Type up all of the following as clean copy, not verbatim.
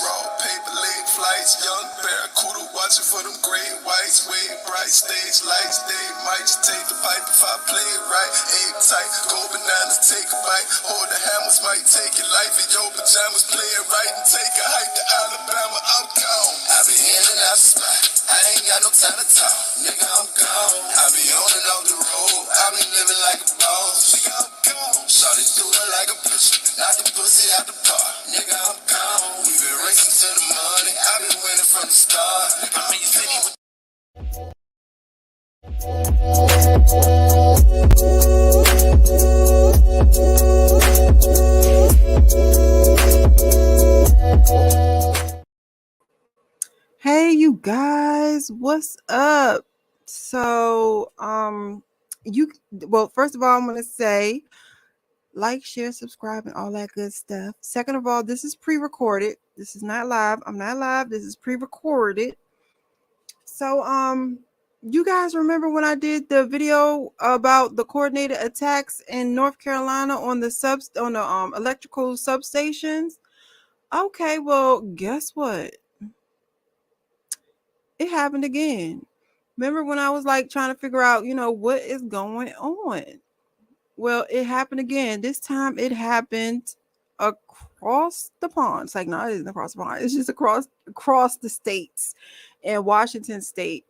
raw paper leg flights. Young barracuda watching for them gray whites. Way bright stage lights. They might just take the pipe if I play it right. Egg tight, go bananas, take a bite. Or the hammers might take your life in your pajamas. Play it right and take a hike to Alabama. I'm gone. I be in and out the spot. I ain't got no time to talk. Nigga, I'm gone. I be on and off the road. I be living like a boss. Nigga, I'm gone. Shawty do it like a pitcher. Knock the pussy out the park. Nigga, I'm gone. We been racing to the money. I been winning from the start. I'm in your city with Hey you guys, what's up? So first of all, I'm gonna say like, share, subscribe, and all that good stuff. Second of all, this is pre-recorded. This is not live. I'm not live. This is pre-recorded. So you guys remember when I did the video about the coordinated attacks in North Carolina on the electrical substations? Okay, well, guess what? It happened again. Remember when I was like trying to figure out, what is going on? Well, it happened again. This time it happened across the pond. It's like, no, it isn't across the pond. It's just across the states in Washington State.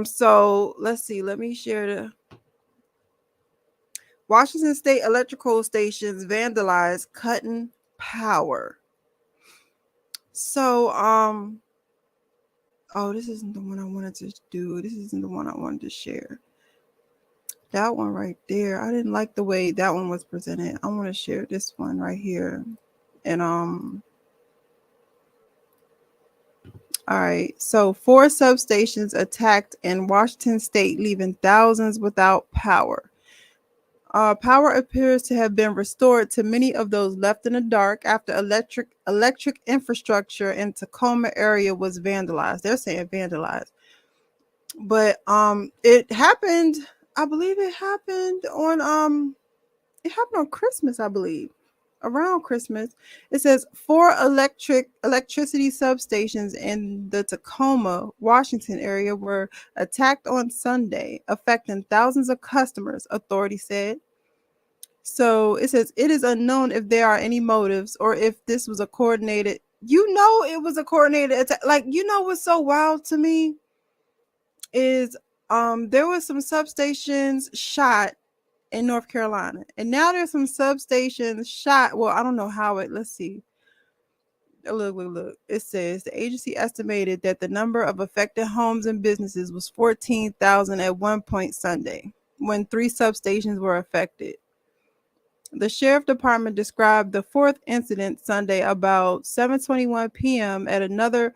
So let's see. Let me share the Washington State electrical stations vandalized, cutting power. So, oh, this isn't the one I wanted to do. This isn't the one I wanted to share. That one right there. I didn't like the way that one was presented. I want to share this one right here. And all right. So 4 substations attacked in Washington State, leaving thousands without power. Power appears to have been restored to many of those left in the dark after electric infrastructure in Tacoma area was vandalized. They're saying vandalized. But it happened, I believe it happened on Christmas, I believe. Around Christmas. It says 4 electricity substations in the Tacoma, Washington area were attacked on Sunday, affecting thousands of customers, authorities said. So it says it is unknown if there are any motives or if this was a coordinated. It was a coordinated attack. Like, what's so wild to me is there was some substations shot in North Carolina, and now there's some substations shot. Well, I don't know how it. Let's see. Look. It says the agency estimated that the number of affected homes and businesses was 14,000 at one point Sunday, when 3 substations were affected. The sheriff department described the 4th incident Sunday about 7:21 p.m. at another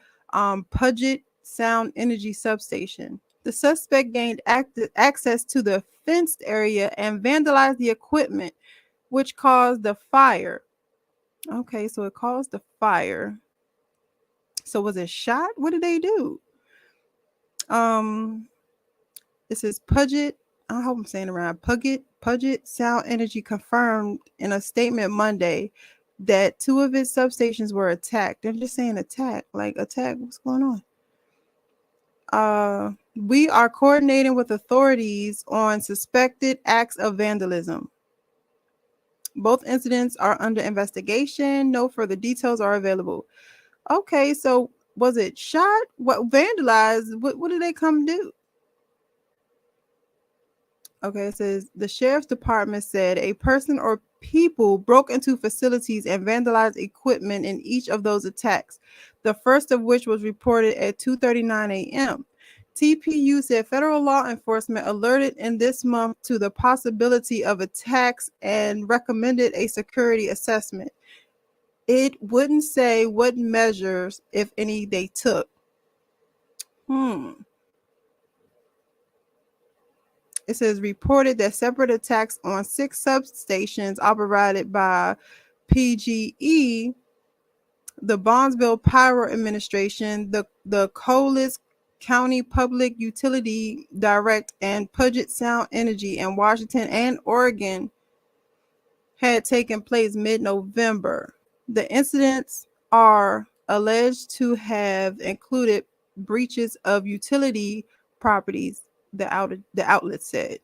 Puget Sound Energy substation. The suspect gained access to the fenced area and vandalized the equipment, which caused the fire. Okay, so it caused the fire. So was it shot? What did they do? It says Puget. I hope I'm saying it right. Puget Sound Energy confirmed in a statement Monday that 2 of its substations were attacked. They're just saying attack. Like, attack? What's going on? We are coordinating with authorities on suspected acts of vandalism. Both incidents are under investigation. No further details are available. Okay, so was it shot? What vandalized? What did they come do? Okay, it says the sheriff's department said a person or people broke into facilities and vandalized equipment in each of those attacks, the first of which was reported at 2:39 a.m. TPU said federal law enforcement alerted in this month to the possibility of attacks and recommended a security assessment. It wouldn't say what measures, if any, they took. It says reported that separate attacks on 6 substations operated by PGE, the Bonneville Power Administration, the Coles County Public Utility Direct, and Puget Sound Energy in Washington and Oregon had taken place mid-November. The incidents are alleged to have included breaches of utility properties, the outlet said.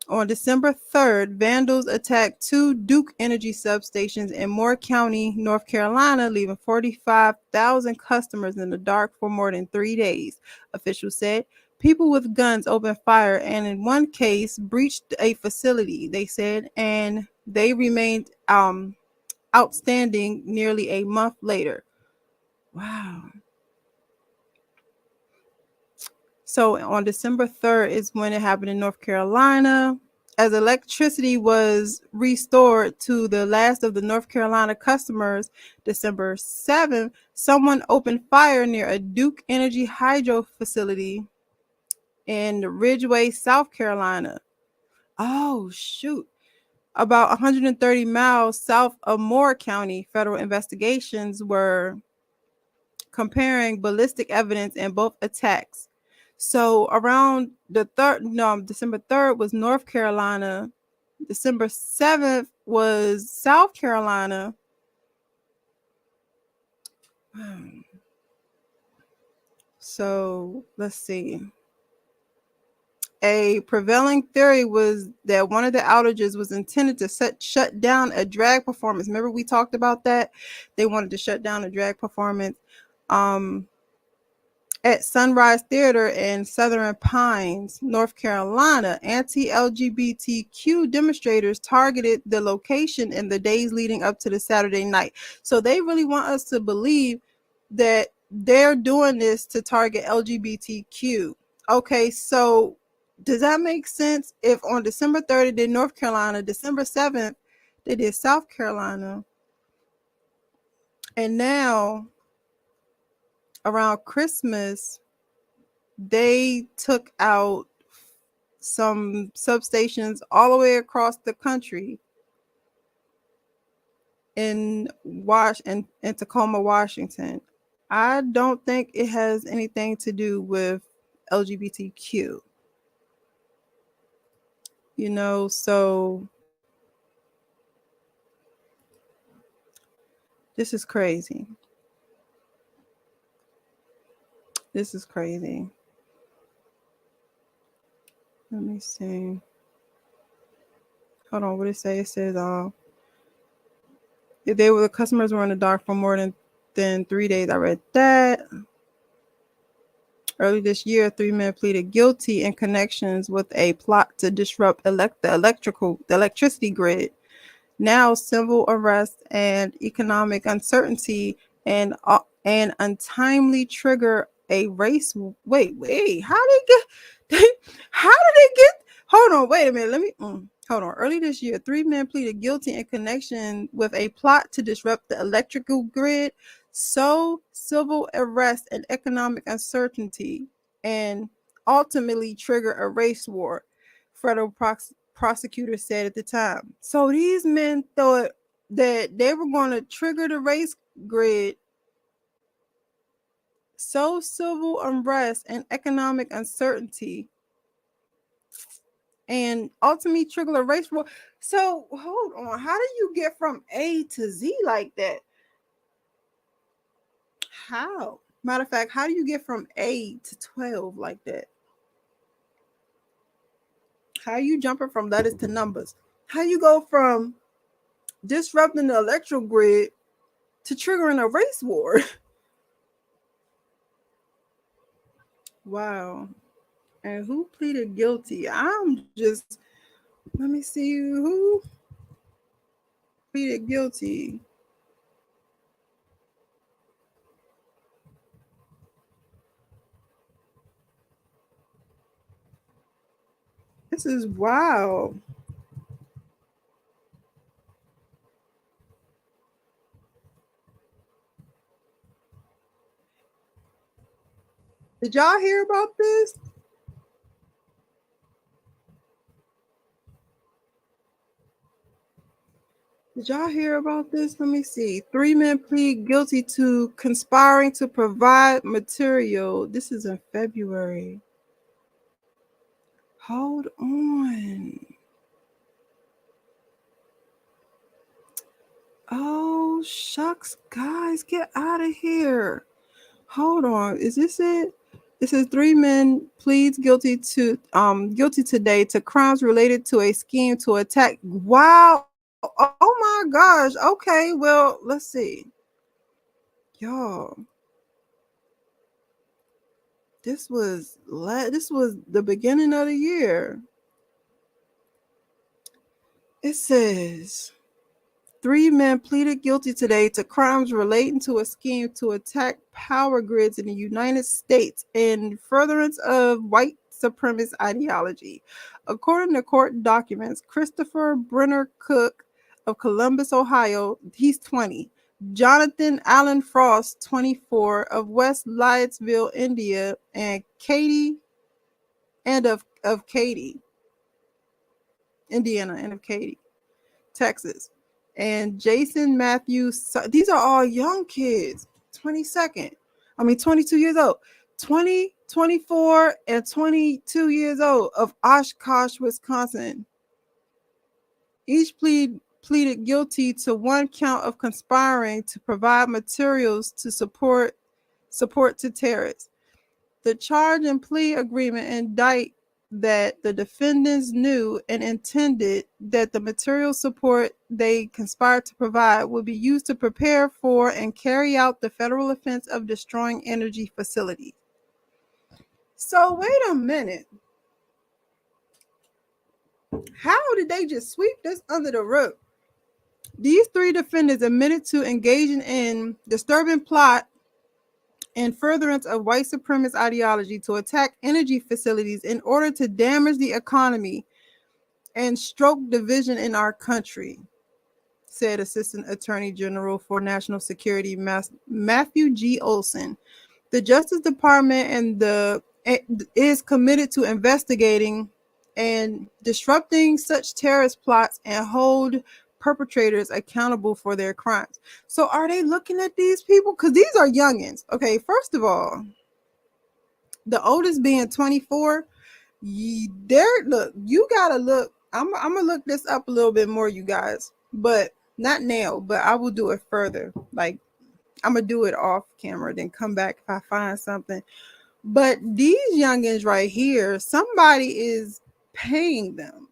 On December 3rd, vandals attacked 2 Duke Energy substations in Moore County, North Carolina, leaving 45,000 customers in the dark for more than 3 days, officials said. People with guns opened fire and in one case breached a facility, they said, and they remained outstanding nearly a month later. Wow. So on December 3rd is when it happened in North Carolina. As electricity was restored to the last of the North Carolina customers, December 7th, someone opened fire near a Duke Energy hydro facility in Ridgeway, South Carolina. Oh, shoot. About 130 miles south of Moore County, federal investigations were comparing ballistic evidence in both attacks. So around December 3rd was North Carolina. December 7th was South Carolina. So let's see. A prevailing theory was that one of the outages was intended to shut down a drag performance. Remember we talked about that? They wanted to shut down a drag performance. At Sunrise Theater in Southern Pines, North Carolina, anti-LGBTQ demonstrators targeted the location in the days leading up to the Saturday night. So they really want us to believe that they're doing this to target LGBTQ. Okay, so does that make sense? If on December 3rd they did North Carolina, December 7th they did South Carolina, and now around Christmas they took out some substations all the way across the country in Tacoma, Washington. I don't think it has anything to do with LGBTQ. So this is crazy. This is crazy. Let me see. Hold on, what did it say? It says if the customers were in the dark for more than 3 days. I read that. Early this year, 3 men pleaded guilty in connections with a plot to disrupt the electricity grid. Now, civil arrest and economic uncertainty and untimely trigger a race. Wait, how did they get? Hold on, wait a minute. Let me hold on. Early this year, 3 men pleaded guilty in connection with a plot to disrupt the electrical grid. So, civil arrest and economic uncertainty, and ultimately trigger a race war, federal prosecutors said at the time. So these men thought that they were going to trigger the race grid. So civil unrest and economic uncertainty, and ultimately trigger a race war. So hold on, how do you get from A to Z like that? How? Matter of fact, how do you get from A to 12 like that? How are you jumping from letters to numbers? How you go from disrupting the electrical grid to triggering a race war? Wow. And who pleaded guilty? Let me see who pleaded guilty. This is wild. Did y'all hear about this? Did y'all hear about this? Let me see. 3 men plead guilty to conspiring to provide material. This is in February. Hold on. Oh, shucks, guys, get out of here. Hold on, is this it? It says 3 men pleads guilty today to crimes related to a scheme to attack. Wow. Oh my gosh. Okay, well, let's see. Y'all, this was the beginning of the year. It says 3 men pleaded guilty today to crimes relating to a scheme to attack power grids in the United States in furtherance of white supremacist ideology. According to court documents, Christopher Brenner Cook of Columbus, Ohio, he's 20. Jonathan Allen Frost, 24, of West Lyttsville, India, and Katy, Indiana, and of Katy, Texas. And Jason Matthews, these are all young kids, 22 years old, 20, 24, and 22 years old of Oshkosh, Wisconsin. Each pleaded guilty to 1 count of conspiring to provide materials to support to terrorists. The charge and plea agreement indict that the defendants knew and intended that the material support they conspired to provide would be used to prepare for and carry out the federal offense of destroying energy facilities. So wait a minute. How did they just sweep this under the rug? These 3 defendants admitted to engaging in disturbing plot in furtherance of white supremacist ideology to attack energy facilities in order to damage the economy and stroke division in our country, said Assistant Attorney General for National Security Matthew G. Olson. The Justice Department is committed to investigating and disrupting such terrorist plots and hold perpetrators accountable for their crimes. So are they looking at these people? Because these are youngins. Okay, first of all, the oldest being 24, you gotta look. I'm gonna look this up a little bit more, you guys, but not now, but I will do it further. Like, I'm gonna do it off camera, then come back if I find something. But these youngins right here, somebody is paying them.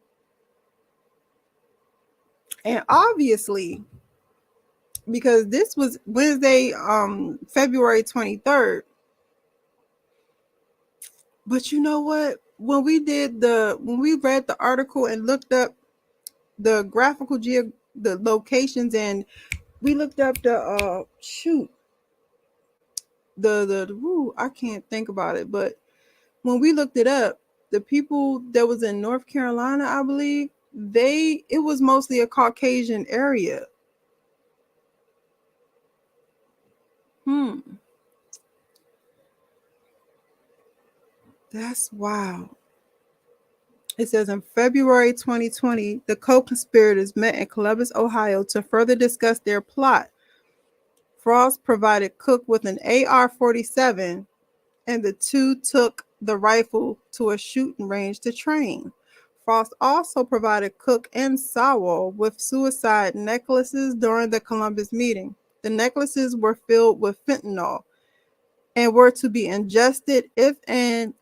And obviously, because this was Wednesday, February 23rd. But you know what? When we read the article and looked up the the locations, and we looked up I can't think about it, but when we looked it up, the people that was in North Carolina, I believe, it was mostly a Caucasian area. That's wild. It says in February 2020, the co-conspirators met in Columbus, Ohio to further discuss their plot. Frost provided Cook with an AR-47, and the 2 took the rifle to a shooting range to train. Frost also provided Cook and Sowell with suicide necklaces during the Columbus meeting. The necklaces were filled with fentanyl and were to be ingested if and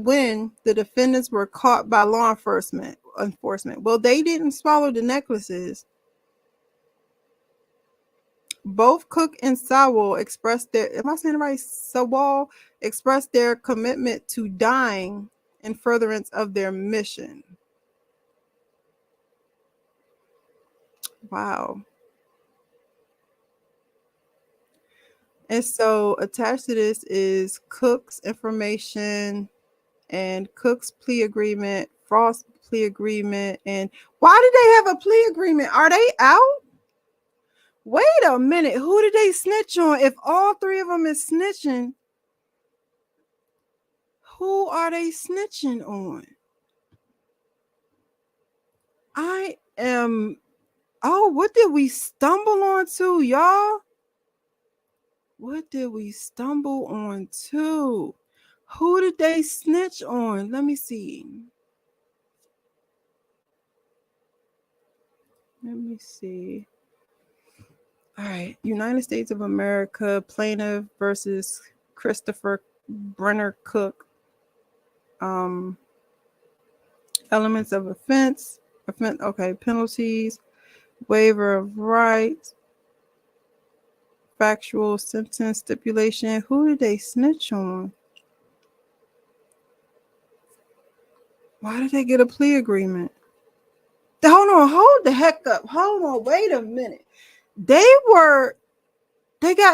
when the defendants were caught by law enforcement. Well, they didn't swallow the necklaces. Both Cook and Sowell expressed their commitment to dying in furtherance of their mission. Wow. And so attached to this is Cook's information and Cook's plea agreement, Frost's plea agreement. And why did they have a plea agreement? Are they out? Wait a minute. Who did they snitch on? If all 3 of them is snitching, who are they snitching on? What did we stumble on to, y'all? What did we stumble on to? Who did they snitch on? Let me see. All right. United States of America plaintiff versus Christopher Brenner Cook. Elements of offense. Okay. Penalties. Waiver of rights. Factual sentence stipulation. Who did they snitch on? Why did they get a plea agreement? Hold the heck up. Hold on, wait a minute. They got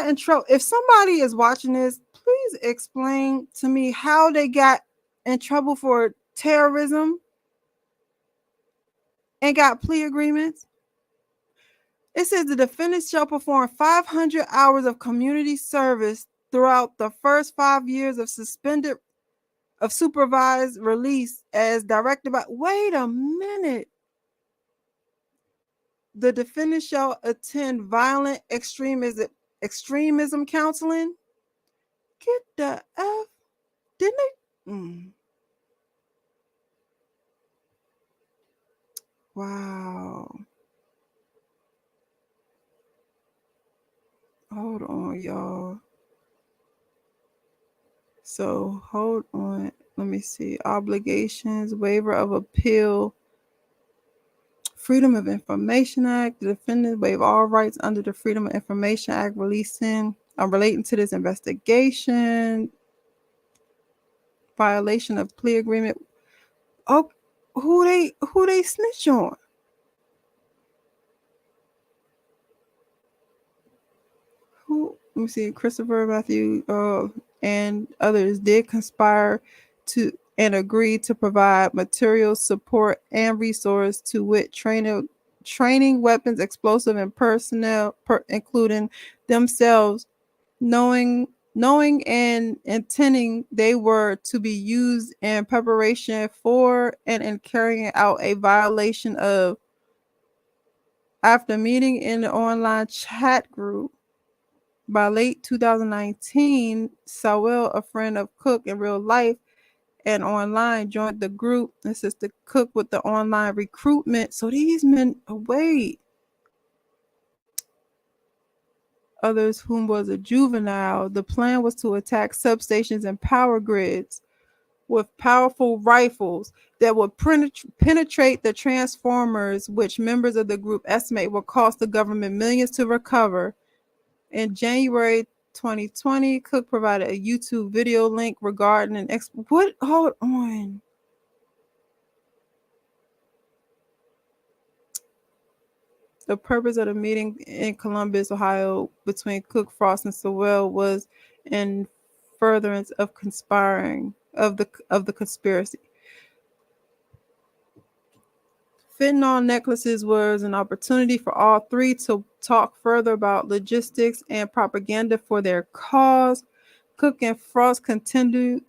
in trouble. If somebody is watching this, please explain to me how they got in trouble for terrorism and got plea agreements. It says the defendant shall perform 500 hours of community service throughout the first 5 years of supervised release as directed by. Wait a minute. The defendant shall attend violent extremism counseling. Get the F. Didn't they? Wow. Hold on, y'all. So hold on. Let me see. Obligations, waiver of appeal, Freedom of Information Act. The defendant waive all rights under the Freedom of Information Act relating to this investigation. Violation of plea agreement. Oh, who they snitch on? Let me see. Christopher Matthew and others did conspire to and agree to provide material support and resource to wit training weapons, explosive, and personnel, including themselves, knowing and intending they were to be used in preparation for and in carrying out a violation of. After meeting in the online chat group by late 2019, Sowell, a friend of Cook in real life and online, joined the group, assisted Cook with the online recruitment. So these men, wait. Others whom was a juvenile. The plan was to attack substations and power grids with powerful rifles that would penetrate the transformers, which members of the group estimate will cost the government millions to recover. In January 2020, Cook provided a YouTube video link regarding hold on. The purpose of the meeting in Columbus, Ohio, between Cook, Frost, and Sowell was in furtherance of the conspiracy. Fentanyl necklaces was an opportunity for all three to talk further about logistics and propaganda for their cause. Cook and Frost continued.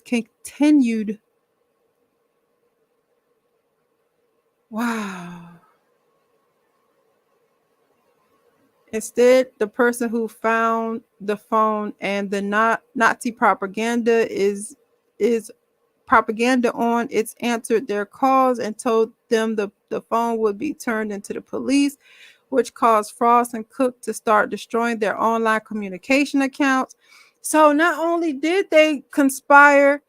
Wow. Instead, the person who found the phone and the Nazi propaganda is propaganda on. It's answered their calls and told them the phone would be turned into the police, which caused Frost and Cook to start destroying their online communication accounts. So not only did they conspire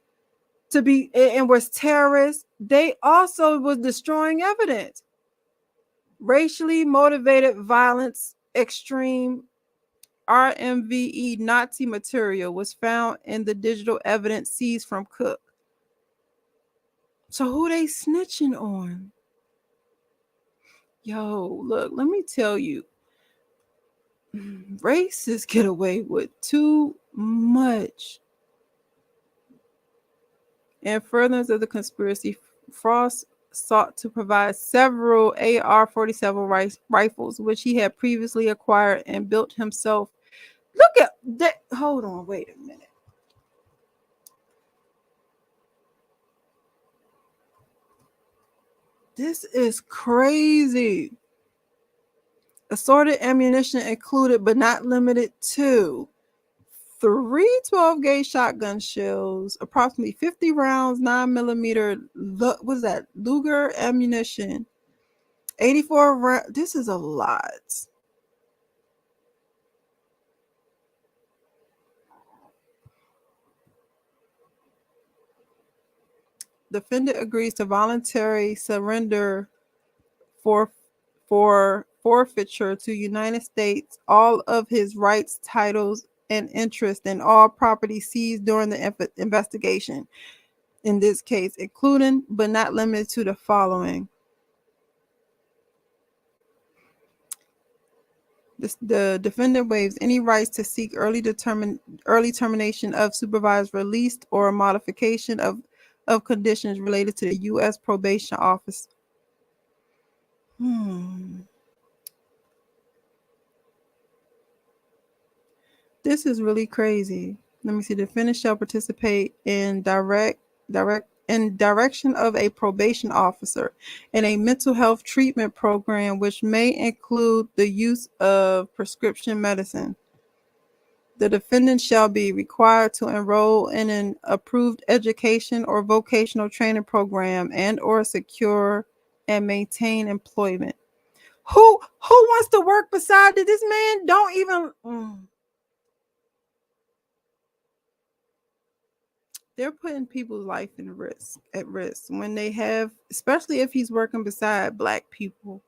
to be and was terrorists, they also was destroying evidence. Racially motivated violence, extreme RMVE Nazi material was found in the digital evidence seized from Cook. So who they snitching on? Yo, look, let me tell you. Racists get away with too much. In furtherance of the conspiracy, Frost sought to provide several AR-47 rifles, which he had previously acquired and built himself. Look at that. Hold on, wait a minute. This is crazy. Assorted ammunition included, but not limited to 3 12-gauge shotgun shells, approximately 50 rounds, 9mm, what was that, Luger ammunition, 84 rounds. This is a lot. defendant agrees to voluntary surrender for forfeiture to United States all of his rights, titles, and interest in all property seized during the investigation. In this case, including but not limited to the following. The defendant waives any rights to seek early termination of supervised release or modification of conditions related to the U.S. probation office. This is really crazy. Let me see. The defendant shall participate in direction of a probation officer in a mental health treatment program, which may include the use of prescription medicine. The defendant shall be required to enroll in an approved education or vocational training program and or secure and maintain employment. Who wants to work beside this man? Don't even. They're putting people's life at risk when they have, especially if he's working beside black people.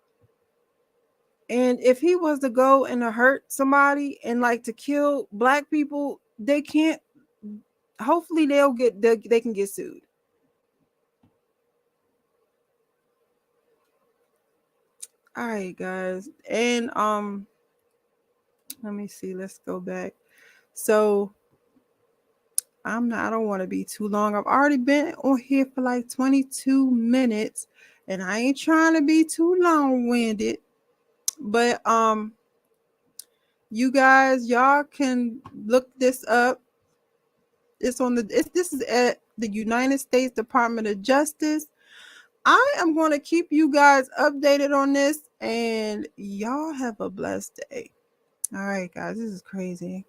And if he was to go and to hurt somebody and like to kill black people, they can't. Hopefully, they can get sued. All right, guys, and let me see. Let's go back. So I don't want to be too long. I've already been on here for like 22 minutes, and I ain't trying to be too long-winded. But you guys, y'all can look this up. This is at the United States Department of Justice. I am going to keep you guys updated on this, and y'all have a blessed day. All right, guys, this is crazy.